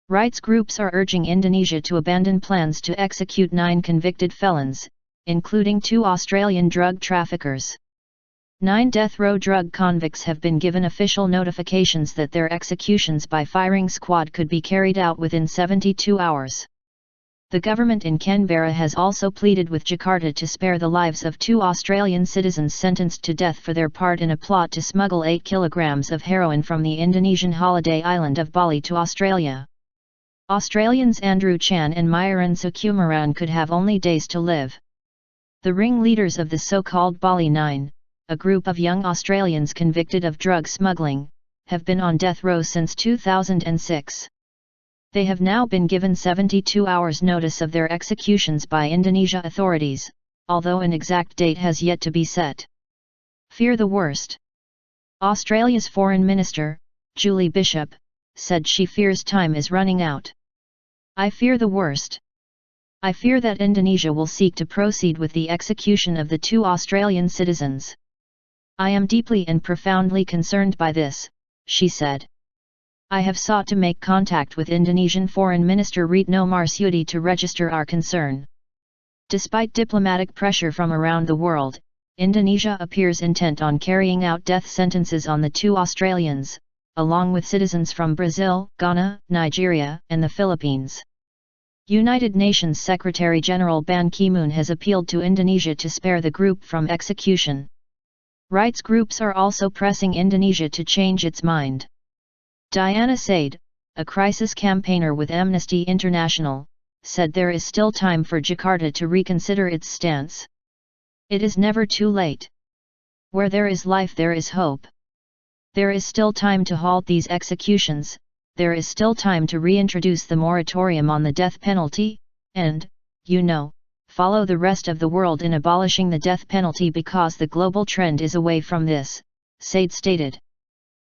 Rights groups are urging Indonesia to abandon plans to execute 9 convicted felons, including 2 Australian drug traffickers. 9 death row drug convicts have been given official notifications that their executions by firing squad could be carried out within 72 hours. The government in Canberra has also pleaded with Jakarta to spare the lives of 2 Australian citizens sentenced to death for their part in a plot to smuggle 8 kilograms of heroin from the Indonesian holiday island of Bali to Australia. Australians Andrew Chan and Myuran Sukumaran could have only days to live. The ringleaders of the so-called Bali Nine, a group of young Australians convicted of drug smuggling, have been on death row since 2006. They have now been given 72 hours notice of their executions by Indonesia authorities, although an exact date has yet to be set. Fear the worst. Australia's Foreign Minister, Julie Bishop, said she fears time is running out. I fear the worst. I fear that Indonesia will seek to proceed with the execution of the 2 Australian citizens. I am deeply and profoundly concerned by this, she said. I have sought to make contact with Indonesian Foreign Minister Retno Marsudi to register our concern. Despite diplomatic pressure from around the world, Indonesia appears intent on carrying out death sentences on the 2 Australians, along with citizens from Brazil, Ghana, Nigeria, and the Philippines. United Nations Secretary-General Ban Ki-moon has appealed to Indonesia to spare the group from execution. Rights groups are also pressing Indonesia to change its mind. Diana Said, a crisis campaigner with Amnesty International, said there is still time for Jakarta to reconsider its stance. It is never too late. Where there is life there is hope. There is still time to halt these executions, there is still time to reintroduce the moratorium on the death penalty, and, follow the rest of the world in abolishing the death penalty because the global trend is away from this, Said stated.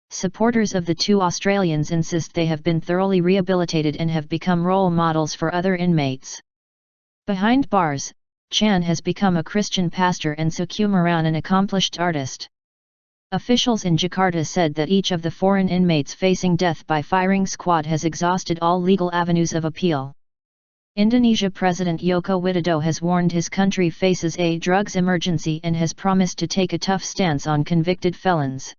Supporters of the 2 Australians insist they have been thoroughly rehabilitated and have become role models for other inmates. Behind bars, Chan has become a Christian pastor and Sukumaran an accomplished artist. Officials in Jakarta said that each of the foreign inmates facing death by firing squad has exhausted all legal avenues of appeal. Indonesia President Joko Widodo has warned his country faces a drugs emergency and has promised to take a tough stance on convicted felons.